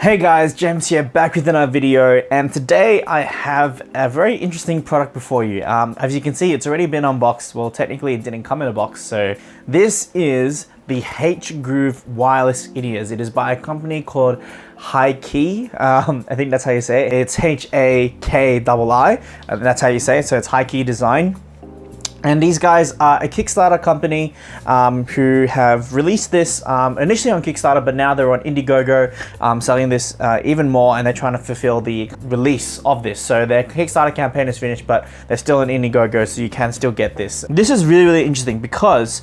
Hey guys, James here, back with another video, and today I have a very interesting product before you. As you can see, it's already been unboxed. Well, technically it didn't come in a box, so this is the hGroov wireless in-ears. It is by a company called Hakii. I think that's how you say it. It's Hakii, and that's how you say it, so it's Hakii design. And these guys are a Kickstarter company who have released this initially on Kickstarter, but now they're on Indiegogo selling this even more, and they're trying to fulfill the release of this. So their Kickstarter campaign is finished, but they're still on Indiegogo, so you can still get this. This is really, really interesting because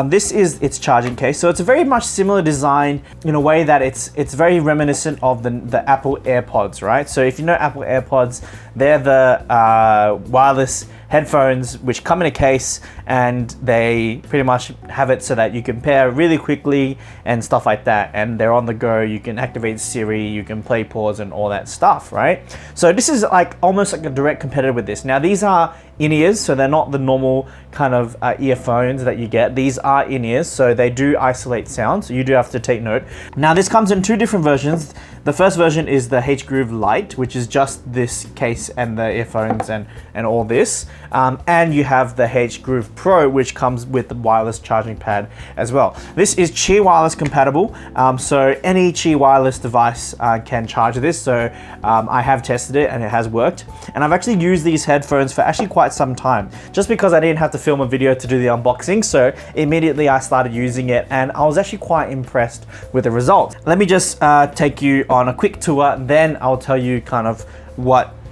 this is its charging case. So it's a very much similar design in a way that it's very reminiscent of the Apple AirPods, right? So if you know Apple AirPods, they're the wireless headphones which come in a case, and they pretty much have it so that you can pair really quickly and stuff like that, and they're on the go. You can activate Siri, you can play pause and all that stuff, right? So this is like almost like a direct competitor with this. Now these are in-ears, so they're not the normal kind of earphones that you get. These are in-ears, so they do isolate sound, so you do have to take note. Now this comes in two different versions. The first version is the hGroov Lite, which is just this case and the earphones and all this. And you have the hGroov Pro, which comes with the wireless charging pad as well. This is Chia wireless compatible, so any Chia wireless device can charge this. So I have tested it and it has worked. And I've actually used these headphones for actually quite some time, just because I didn't have to film a video to do the unboxing. So immediately I started using it, and I was actually quite impressed with the results. Let me just take you on a quick tour, then I'll tell you kind of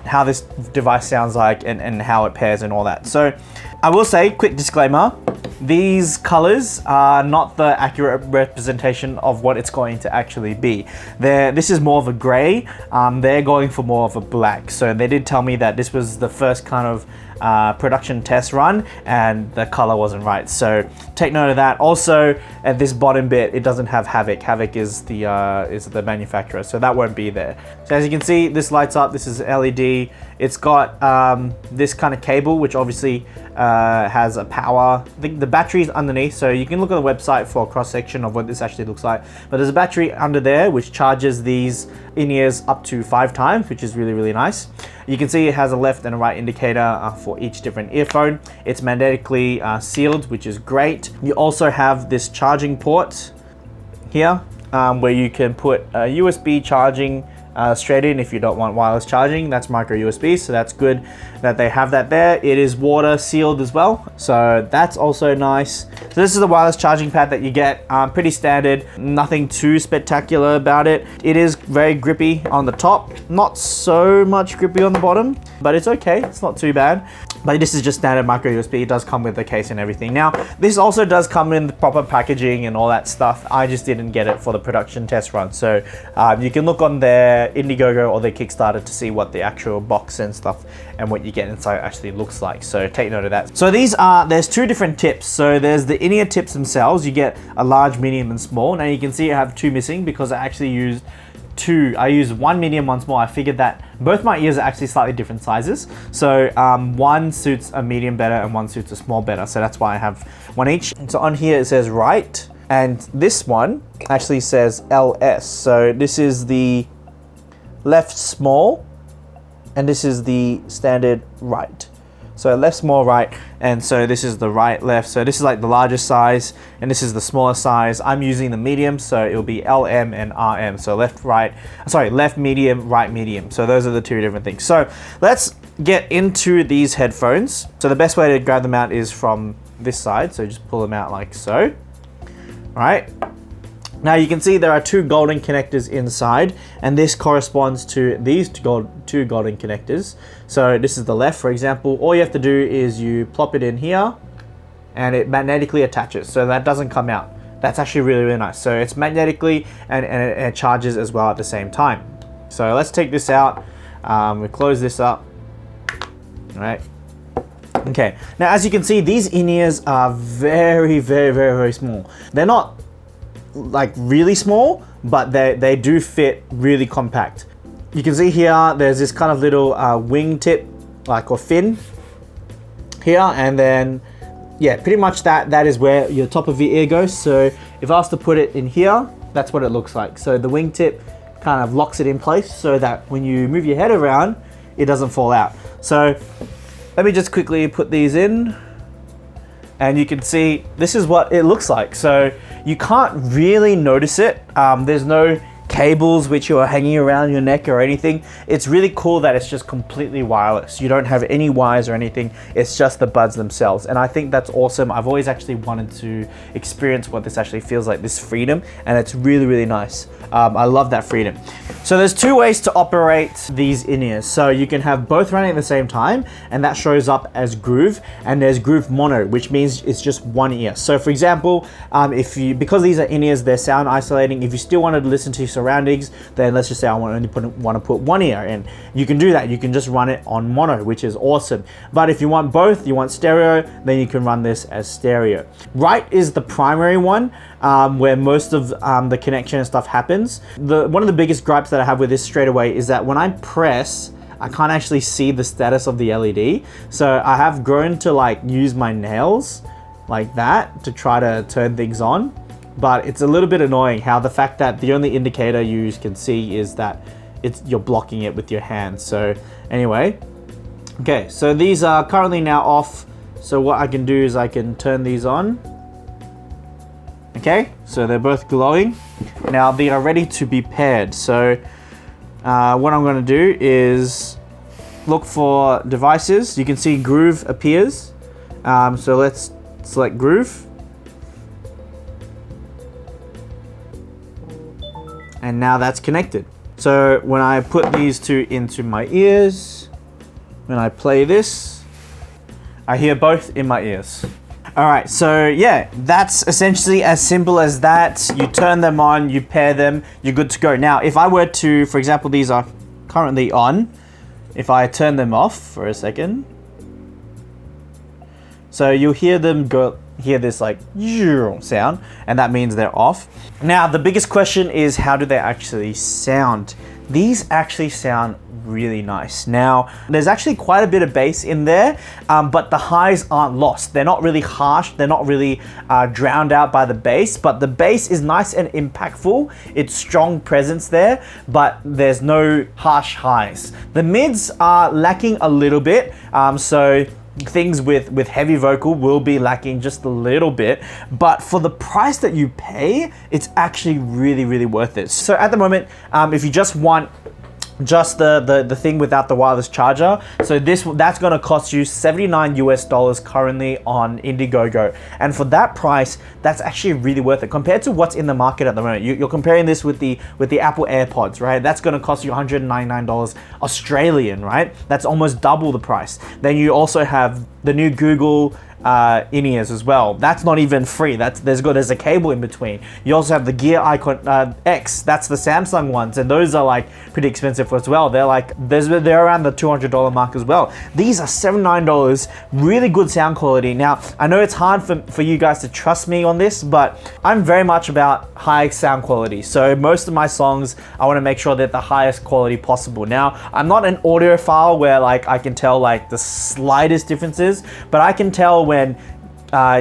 how this device sounds like and how it pairs and all that. So I will say, quick disclaimer, these colors are not the accurate representation of what it's going to actually be. This is more of a gray. They're going for more of a black. So they did tell me that this was the first kind of production test run, and the color wasn't right. So take note of that. Also, at this bottom bit, it doesn't have Havoc. Havoc is the manufacturer, so that won't be there. So as you can see, this lights up. This is LED. It's got this kind of cable, which obviously has a power. I think the battery is underneath, so you can look at the website for a cross section of what this actually looks like. But there's a battery under there which charges these in-ears up to 5 times, which is really, really nice. You can see it has a left and a right indicator for each different earphone. It's magnetically sealed, which is great. You also have this charging port here where you can put USB charging straight in if you don't want wireless charging. That's micro USB, so that's good that they have that there. It is water sealed as well, so that's also nice. So this is the wireless charging pad that you get, pretty standard, nothing too spectacular about it. It is very grippy on the top, not so much grippy on the bottom, but it's okay, it's not too bad. But this is just standard micro USB. It does come with the case and everything. Now, this also does come in the proper packaging and all that stuff. I just didn't get it for the production test run. So you can look on their Indiegogo or their Kickstarter to see what the actual box and stuff and what you get inside actually looks like. So take note of that. So there's 2 different tips. So there's the in-ear tips themselves. You get a large, medium, and small. Now you can see I have 2 missing because I actually used 2. I used 1 medium, 1 small. I figured that both my ears are actually slightly different sizes. So one suits a medium better and one suits a small better. So that's why I have 1 each. And so on here it says right, and this one actually says LS. So this is the left small, and this is the standard right. So left, small, right, and so this is the right, left. So this is like the largest size, and this is the smaller size. I'm using the medium, so it'll be LM and RM. So left, medium, right, medium. So those are the 2 different things. So let's get into these headphones. So the best way to grab them out is from this side. So just pull them out like so, right? Now you can see there are 2 golden connectors inside, and this corresponds to these 2 golden connectors. So this is the left, for example. All you have to do is you plop it in here, and it magnetically attaches, so that doesn't come out. That's actually really, really nice. So it's magnetically and it charges as well at the same time. So let's take this out. We close this up. All right. Okay. Now as you can see, these in-ears are very, very, very, very small. They're not like really small, but they do fit really compact. You can see here there's this kind of little wing tip or fin here, and then yeah, pretty much that is where your top of your ear goes. So if I was to put it in here, that's what it looks like. So the wingtip kind of locks it in place so that when you move your head around, it doesn't fall out. So let me just quickly put these in, and you can see this is what it looks like. So you can't really notice it. There's no cables which are hanging around your neck or anything. It's really cool that it's just completely wireless. You don't have any wires or anything. It's just the buds themselves. And I think that's awesome. I've always actually wanted to experience what this actually feels like, this freedom, and it's really, really nice. I love that freedom. So there's two ways to operate these in-ears. So you can have both running at the same time, and that shows up as Groove, and there's Groove Mono, which means it's just one ear. So for example, because these are in-ears, they're sound isolating. If you still wanted to listen to your surroundings, then let's just say I want to put one ear in. You can do that. You can just run it on mono, which is awesome. But if you want both, you want stereo, then you can run this as stereo. Right is the primary one, where most of the connection and stuff happens. One of the biggest gripes that I have with this straight away is that when I press, I can't actually see the status of the LED. So I have grown to like use my nails like that to try to turn things on. But it's a little bit annoying how the fact that the only indicator you can see is that you're blocking it with your hands. So anyway, okay, so these are currently now off. So what I can do is I can turn these on. Okay, so they're both glowing. Now they are ready to be paired. So what I'm going to do is look for devices. You can see Groove appears. So let's select Groove. And now that's connected. So when I put these two into my ears, when I play this, I hear both in my ears. All right, so yeah, that's essentially as simple as that. You turn them on, you pair them, you're good to go. Now, if I were to, for example, these are currently on. If I turn them off for a second, so you'll hear them hear this like sound, and that means they're off. Now, the biggest question is, how do they actually sound? These actually sound really nice. Now, there's actually quite a bit of bass in there, but the highs aren't lost. They're not really harsh. They're not really drowned out by the bass, but the bass is nice and impactful. It's strong presence there, but there's no harsh highs. The mids are lacking a little bit, so things with heavy vocal will be lacking just a little bit, but for the price that you pay, it's actually really, really worth it. So at the moment, if you just want just the thing without the wireless charger, so that's going to cost you $79 US currently on Indiegogo, and for that price, that's actually really worth it compared to what's in the market at the moment. You're comparing this with the Apple AirPods, right? That's going to cost you $199 Australian, right? That's almost double the price. Then you also have the new Google in-ears as well. That's not even free. There's a cable in between. You also have the Gear Icon X. That's the Samsung ones, and those are like pretty expensive as well. They're around the $200 mark as well. These are $79. Really good sound quality. Now, I know it's hard for you guys to trust me on this, but I'm very much about high sound quality. So most of my songs, I want to make sure that the highest quality possible. Now, I'm not an audiophile where like I can tell like the slightest differences, but I can tell when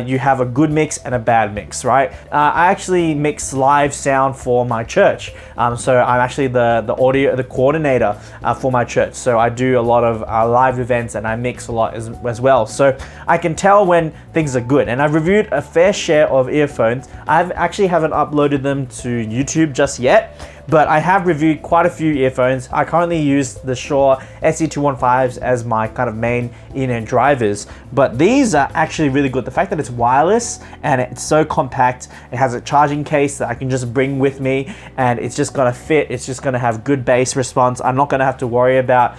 you have a good mix and a bad mix, right? I actually mix live sound for my church. So I'm actually the coordinator for my church. So I do a lot of live events, and I mix a lot as well. So I can tell when things are good. And I've reviewed a fair share of earphones. I haven't uploaded them to YouTube just yet, but I have reviewed quite a few earphones. I currently use the Shure SE215s as my kind of main in-ear drivers, but these are actually really good. The fact that it's wireless and it's so compact, it has a charging case that I can just bring with me, and it's just gonna fit. It's just gonna have good bass response. I'm not gonna have to worry about,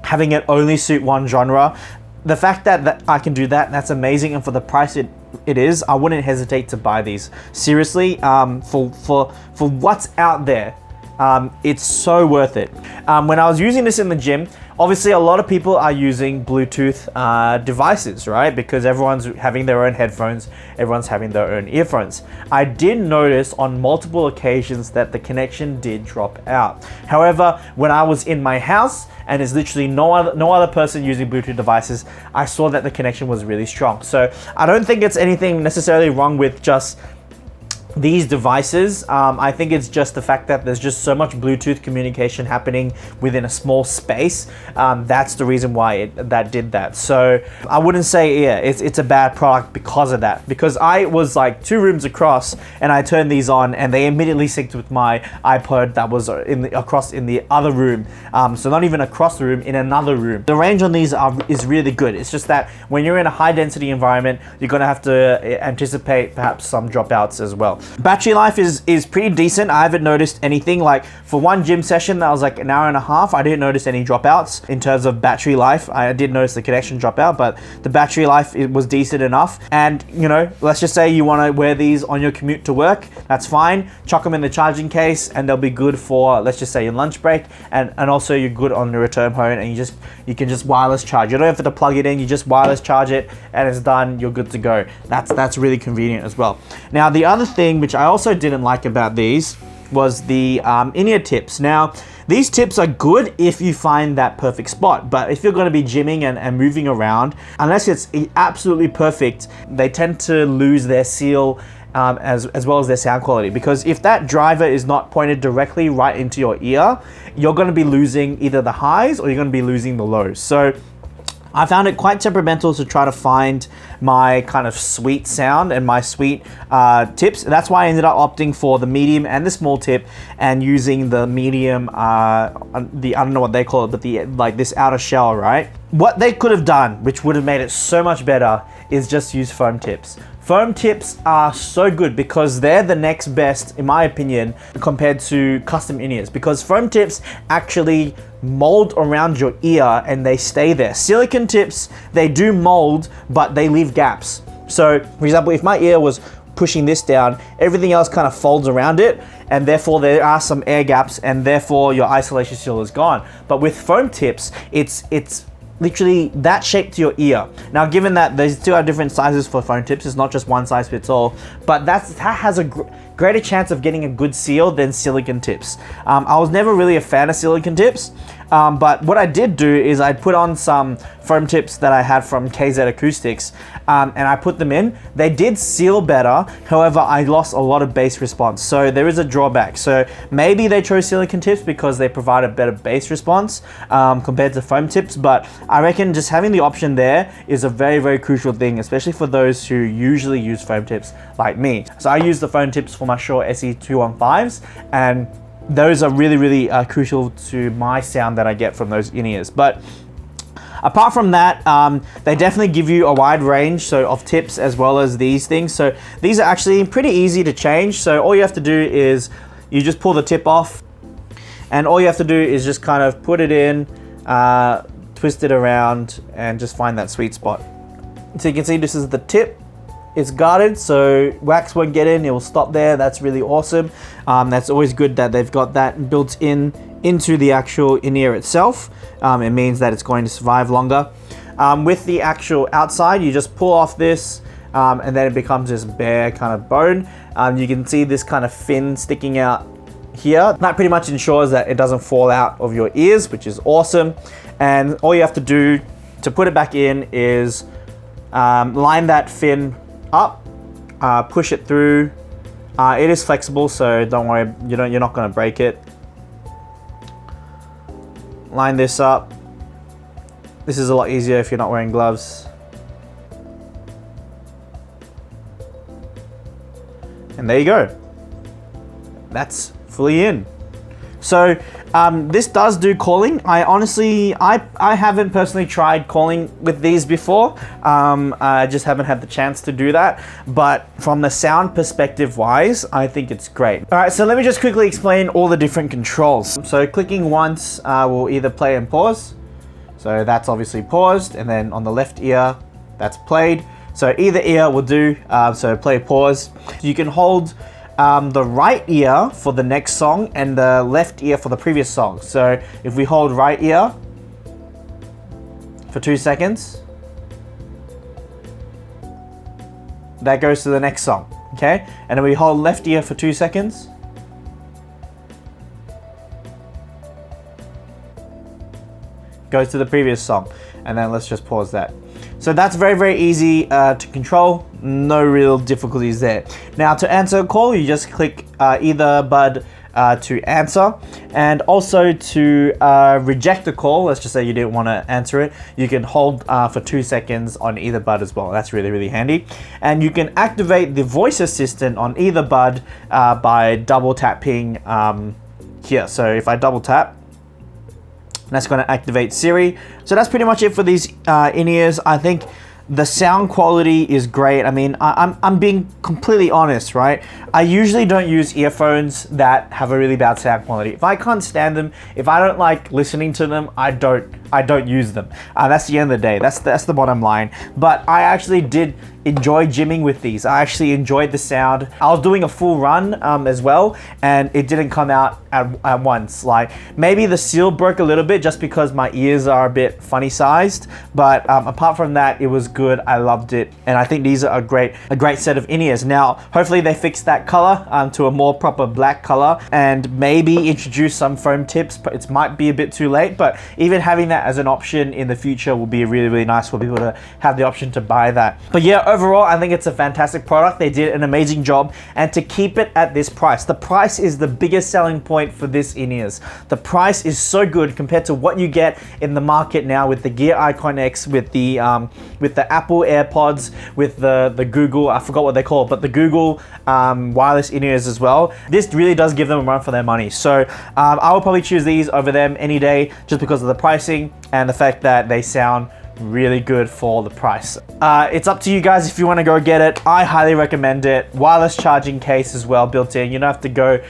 having it only suit one genre. The fact that I can do that, that's amazing, and for the price it is, I wouldn't hesitate to buy these. Seriously, for what's out there, it's so worth it. When I was using this in the gym, obviously a lot of people are using Bluetooth devices, right? Because everyone's having their own headphones, everyone's having their own earphones. I did notice on multiple occasions that the connection did drop out. However, when I was in my house and there's literally no other person using Bluetooth devices, I saw that the connection was really strong. So I don't think it's anything necessarily wrong with just these devices, I think it's just the fact that there's just so much Bluetooth communication happening within a small space. That's the reason why that did that. So I wouldn't say, yeah, it's a bad product because of that. Because I was like 2 rooms across and I turned these on and they immediately synced with my iPod that was across in the other room. So not even across the room, in another room. The range on these is really good. It's just that when you're in a high density environment, you're gonna have to anticipate perhaps some dropouts as well. Battery life is pretty decent. I haven't noticed anything. Like for one gym session that was like an hour and a half, I didn't notice any dropouts in terms of battery life. I did notice the connection drop out, but the battery life, it was decent enough. And you know, let's just say you want to wear these on your commute to work, that's fine. Chuck them in the charging case and they'll be good for, let's just say, your lunch break, and also you're good on the return home, and you can just wireless charge. You don't have to plug it in, you just wireless charge it and it's done, you're good to go. That's really convenient as well. Now the other thing which I also didn't like about these was the in-ear tips. Now these tips are good if you find that perfect spot, but if you're going to be gymming and moving around, unless it's absolutely perfect, they tend to lose their seal as well as their sound quality, because if that driver is not pointed directly right into your ear, you're going to be losing either the highs or you're going to be losing the lows. So I found it quite temperamental to try to find my kind of sweet sound and my sweet tips. That's why I ended up opting for the medium and the small tip and using the medium, I don't know what they call it, but like this outer shell, right? What they could have done, which would have made it so much better, is just use foam tips. Foam tips are so good because they're the next best, in my opinion, compared to custom in-ears, because foam tips actually mold around your ear and they stay there. Silicone tips, they do mold, but they leave gaps. So for example, if my ear was pushing this down, everything else kind of folds around it, and therefore there are some air gaps, and therefore your isolation seal is gone. But with foam tips, it's literally that shape to your ear. Now, given that there's 2 different sizes for foam tips, it's not just one size fits all, but that has a greater chance of getting a good seal than silicone tips. I was never really a fan of silicone tips, but what I did do is I put on some foam tips that I had from KZ Acoustics, and I put them in. They did seal better, however, I lost a lot of bass response, so there is a drawback. So maybe they chose silicone tips because they provide a better bass response compared to foam tips, but I reckon just having the option there is a very, very crucial thing, especially for those who usually use foam tips like me. So I use the foam tips for my Shure SE215s, and those are really, really crucial to my sound that I get from those in-ears. But apart from that, they definitely give you a wide range of tips as well as these things. So these are actually pretty easy to change. So all you have to do is you just pull the tip off, and all you have to do is just kind of put it in, twist it around, and just find that sweet spot. So you can see this is the tip. It's guarded, so wax won't get in, it will stop there. That's really awesome. That's always good that they've got that built into the actual in-ear itself. It means that it's going to survive longer. With the actual outside, you just pull off this, and then it becomes this bare kind of bone. You can see this kind of fin sticking out here. That pretty much ensures that it doesn't fall out of your ears, which is awesome. And all you have to do to put it back in is line that fin up, push it through. It is flexible, so don't worry, you're not going to break it. Line this up. This is a lot easier if you're not wearing gloves. And there you go. That's fully in. So this does do calling. I honestly, I haven't personally tried calling with these before. I just haven't had the chance to do that. But from the sound perspective wise, I think it's great. All right, so let me just quickly explain all the different controls. So clicking once will either play and pause. So that's obviously paused, and then on the left ear, that's played. So either ear will do, so play, pause. You can hold the right ear for the next song and the left ear for the previous song. So if we hold right ear for 2 seconds, that goes to the next song, okay? And then we hold left ear for 2 seconds. Goes to the previous song. And then let's just pause that. So that's very, very easy to control. No real difficulties there. Now to answer a call, you just click either bud to answer, and also to reject a call. Let's just say you didn't want to answer it. You can hold for 2 seconds on either bud as well. That's really, really handy. And you can activate the voice assistant on either bud by double tapping here. So if I double tap, that's going to activate Siri. So that's pretty much it for these in-ears. I think the sound quality is great. I mean, I'm being completely honest, right? I usually don't use earphones that have a really bad sound quality. If I can't stand them, if I don't like listening to them, I don't use them. That's the end of the day. That's the bottom line. But I actually did enjoy gymming with these. I actually enjoyed the sound. I was doing a full run as well, and it didn't come out at once. Like maybe the seal broke a little bit just because my ears are a bit funny sized, but apart from that, it was good. I loved it, and I think these are a great set of in-ears. Now, hopefully they fix that color to a more proper black color, and maybe introduce some foam tips, but it might be a bit too late. But even having that as an option in the future will be really, really nice for people to have the option to buy that. But yeah, overall, I think it's a fantastic product. They did an amazing job, and to keep it at this price, the price is the biggest selling point for this in-ears. The price is so good compared to what you get in the market now with the Gear Icon X, with the Apple AirPods, with the Google, I forgot what they call it, but the Google wireless in-ears as well. This really does give them a run for their money. So I will probably choose these over them any day, just because of the pricing and the fact that they sound really good for the price. It's up to you guys if you want to go get it. I highly recommend it. Wireless charging case as well built in. You don't have to go,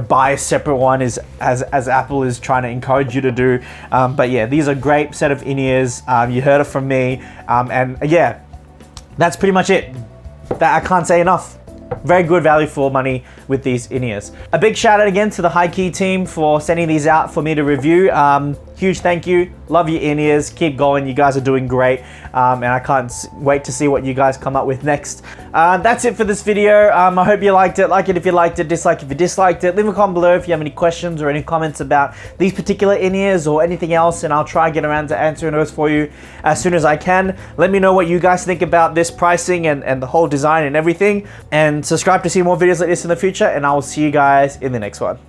buy a separate one as Apple is trying to encourage you to do. But yeah, these are great set of in-ears. You heard it from me. And yeah, that's pretty much it. That I can't say enough. Very good value for money with these in-ears. A big shout out again to the Hakii team for sending these out for me to review. Huge thank you. Love your in-ears. Keep going. You guys are doing great. And I can't wait to see what you guys come up with next. That's it for this video. I hope you liked it. Like it if you liked it. Dislike if you disliked it. Leave a comment below if you have any questions or any comments about these particular in-ears or anything else, and I'll try and get around to answering those for you as soon as I can. Let me know what you guys think about this pricing and the whole design and everything. And subscribe to see more videos like this in the future, and I will see you guys in the next one.